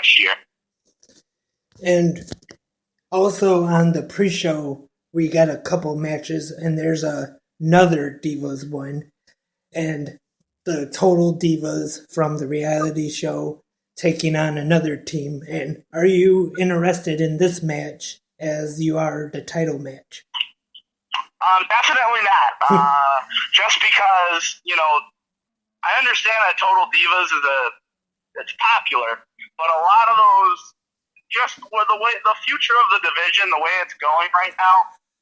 next year. And also on the pre-show, we got a couple matches, and there's another Divas one, and the Total Divas from the reality show taking on another team. And are you interested in this match as you are the title match? Definitely not. Just because, I understand that Total Divas it's popular, but a lot of those, just with the future of the division, the way it's going right now,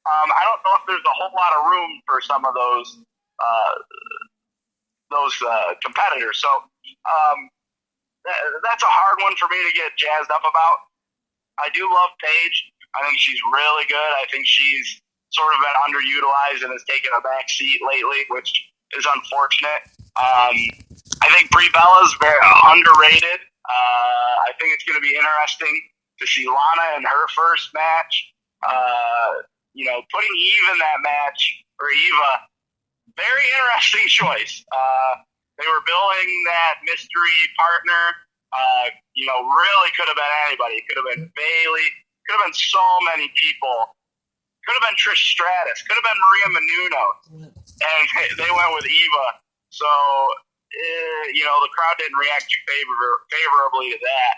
I don't know if there's a whole lot of room for some of those competitors. So that's a hard one for me to get jazzed up about. I do love Paige. I think she's really good. I think she's sort of been underutilized and has taken a back seat lately, which is unfortunate. I think Brie Bella's very underrated. I think it's going to be interesting to see Lana in her first match. Putting Eve in that match, or Eva, very interesting choice. They were building that mystery partner. Really could have been anybody. Could have been Bayley. Could have been so many people. Could have been Trish Stratus. Could have been Maria Menounos. And they went with Eva. So, the crowd didn't react too favorably to that.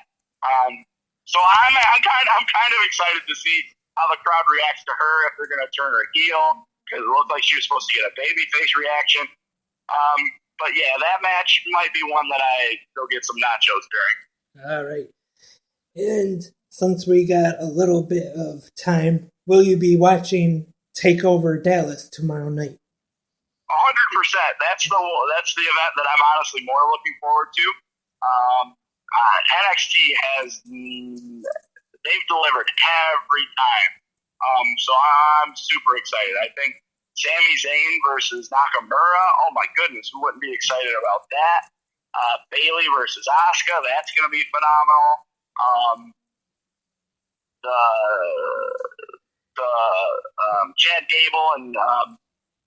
So I'm kind of excited to see how the crowd reacts to her, if they're going to turn her heel, because it looked like she was supposed to get a babyface reaction. But yeah, that match might be one that I go get some nachos during. All right. And since we got a little bit of time, will you be watching TakeOver Dallas tomorrow night? 100%. That's the event that I'm honestly more looking forward to. NXT they've delivered every time. So I'm super excited. I think Sami Zayn versus Nakamura, oh my goodness, who wouldn't be excited about that? Bayley versus Asuka, that's going to be phenomenal. Chad Gable and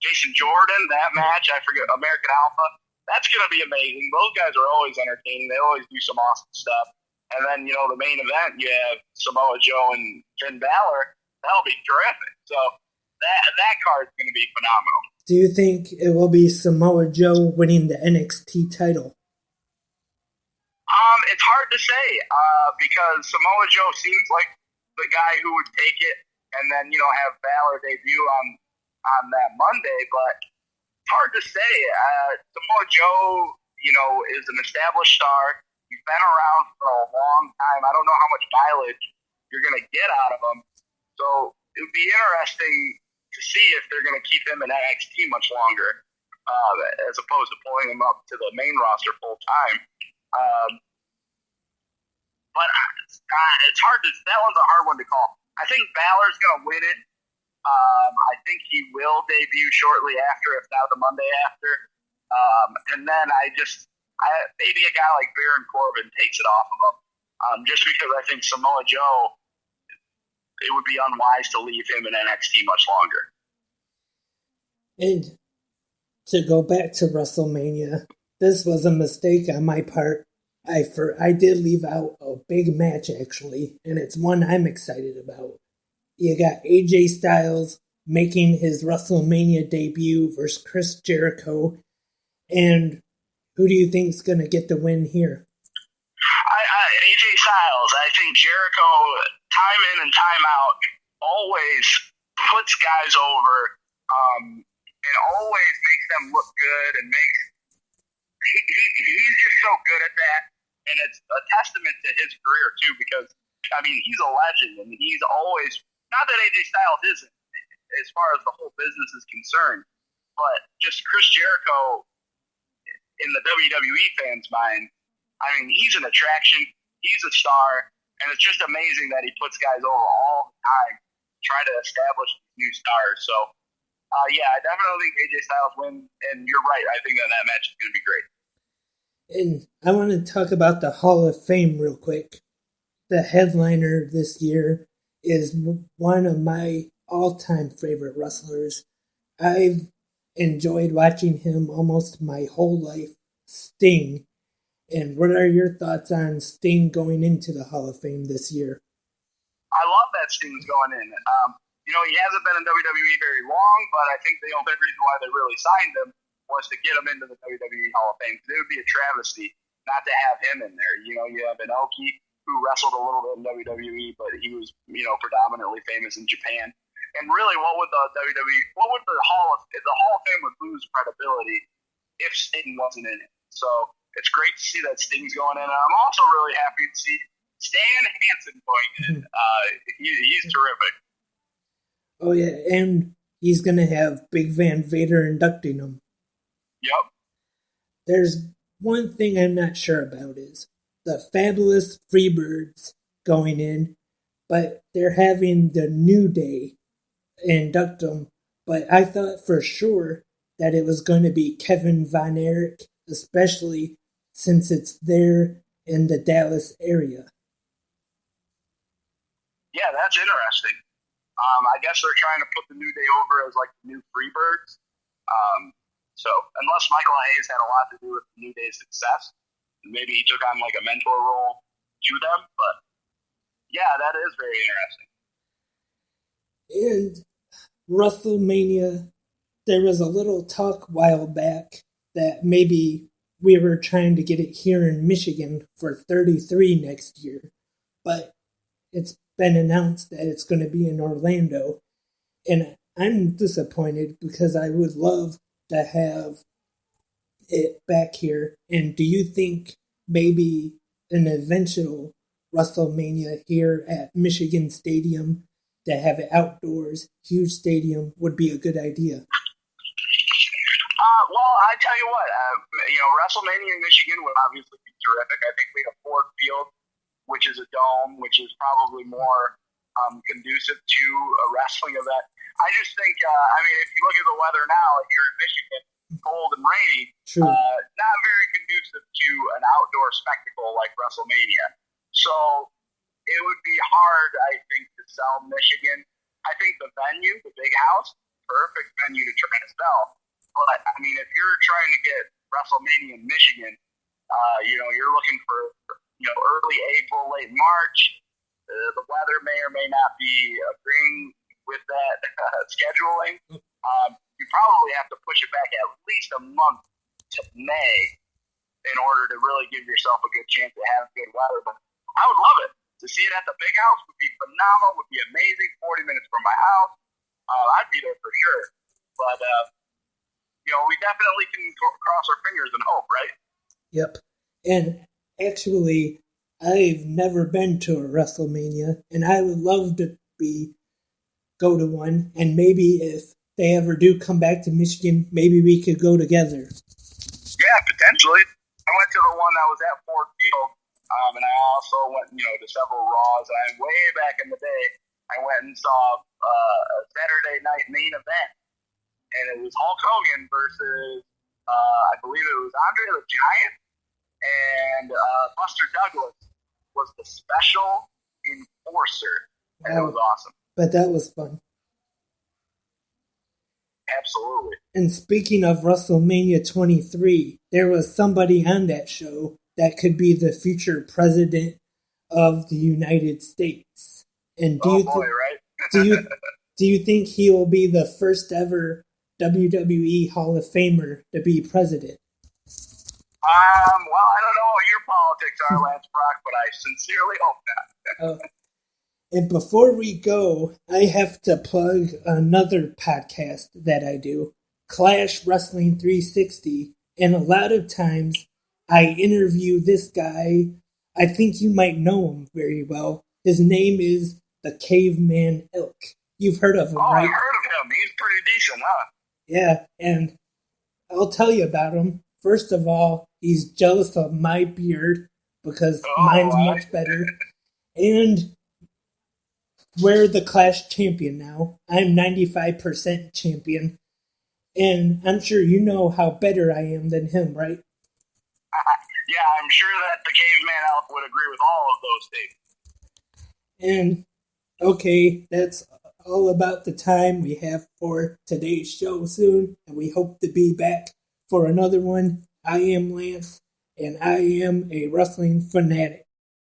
Jason Jordan, that match, I forget, American Alpha, that's going to be amazing. Those guys are always entertaining. They always do some awesome stuff. And then, the main event, you have Samoa Joe and Finn Balor. That'll be terrific. So that card's going to be phenomenal. Do you think it will be Samoa Joe winning the NXT title? It's hard to say because Samoa Joe seems like the guy who would take it and then, have Balor debut on that Monday. But it's hard to say. Samoa Joe, is an established star. He's been around for a long time. I don't know how much mileage you're going to get out of him. So it would be interesting to see if they're going to keep him in NXT much longer, as opposed to pulling him up to the main roster full time. But it's hard to. That one's a hard one to call. I think Balor's going to win it. I think he will debut shortly after, if not the Monday after. And then maybe a guy like Baron Corbin takes it off of him. Just because I think Samoa Joe, it would be unwise to leave him in NXT much longer. And to go back to WrestleMania, this was a mistake on my part. I did leave out a big match, actually, and it's one I'm excited about. You got AJ Styles making his WrestleMania debut versus Chris Jericho. And who do you think is going to get the win here? AJ Styles. I think Jericho, time in and time out, always puts guys over and always makes them look good and he's just so good at that. And it's a testament to his career, too, because, he's a legend, and he's always, not that AJ Styles isn't, as far as the whole business is concerned, but just Chris Jericho, in the WWE fans' mind, he's an attraction, he's a star, and it's just amazing that he puts guys over all the time, try to establish new stars. So, I definitely think AJ Styles wins, and you're right, I think that match is going to be great. And I want to talk about the Hall of Fame real quick. The headliner this year is one of my all-time favorite wrestlers. I've enjoyed watching him almost my whole life, Sting. And what are your thoughts on Sting going into the Hall of Fame this year? I love that Sting's going in. He hasn't been in WWE very long, but I think the only reason why they really signed him was to get him into the WWE Hall of Fame. It would be a travesty not to have him in there. You have Inoki, who wrestled a little bit in WWE, but he was, predominantly famous in Japan. And really, what would the Hall of Fame would lose credibility if Sting wasn't in it. So it's great to see that Sting's going in. And I'm also really happy to see Stan Hansen going in. He's terrific. Oh, yeah, and he's going to have Big Van Vader inducting him. Yep. There's one thing I'm not sure about is the Fabulous Freebirds going in, but they're having the New Day induct them. But I thought for sure that it was going to be Kevin Von Erich, especially since it's there in the Dallas area. Yeah, that's interesting. I guess they're trying to put the New Day over as like the new Freebirds. So unless Michael Hayes had a lot to do with the New Day's success, maybe he took on like a mentor role to them. But yeah, that is very And interesting. WrestleMania, there was a little talk a while back that maybe we were trying to get it here in Michigan for 33 next year, but it's been announced that it's going to be in Orlando, and I'm disappointed because I would love to have it back here. And do you think maybe an eventual WrestleMania here at Michigan Stadium to have it outdoors, huge stadium, would be a good idea? Well, I tell you what, WrestleMania in Michigan would obviously be terrific. I think we have Ford Field, which is a dome, which is probably more conducive to a wrestling event. I just think, if you look at the weather now here in Michigan, cold and rainy, not very conducive to an outdoor spectacle like WrestleMania. So it would be hard, I think, to sell Michigan. I think the venue, the big house, perfect venue to try to sell. But, if you're trying to get WrestleMania in Michigan, you're looking for, early April, late March. The weather may or may not be agreeing with that scheduling. You probably have to push it back at least a month to May in order to really give yourself a good chance to have good weather. But I would love it. To see it at the big house would be phenomenal, would be amazing. 40 minutes from my house. I'd be there for sure. But, we definitely can cross our fingers and hope, right? Yep. And actually, I've never been to a WrestleMania, and I would love to go to one. And maybe if they ever do come back to Michigan, maybe we could go together. Yeah, potentially. I went to the one that was at Ford Field, and I also went, to several Raws. And way back in the day, I went and saw a Saturday night main event, and it was Hulk Hogan versus, I believe it was Andre the Giant, and Buster Douglas was the special enforcer, and it was awesome. But that was fun. Absolutely. And speaking of WrestleMania 23, there was somebody on that show that could be the future president of the United States. And do you think he will be the first ever WWE Hall of Famer to be president? Well, I don't know what your politics are, Lance Brock, but I sincerely hope not. And before we go, I have to plug another podcast that I do, Clash Wrestling 360. And a lot of times I interview this guy. I think you might know him very well. His name is the Caveman Elk. You've heard of him, right? I've heard of him. He's pretty decent, huh? Yeah, and I'll tell you about him. First of all, he's jealous of my beard because mine's much better. And we're the Clash champion now. I'm 95% champion. And I'm sure you know how better I am than him, right? Yeah, I'm sure that the Caveman Elk would agree with all of those things. And, okay, that's all about the time we have for today's show soon. And we hope to be back for another one. I am Lance. and I am a wrestling fanatic.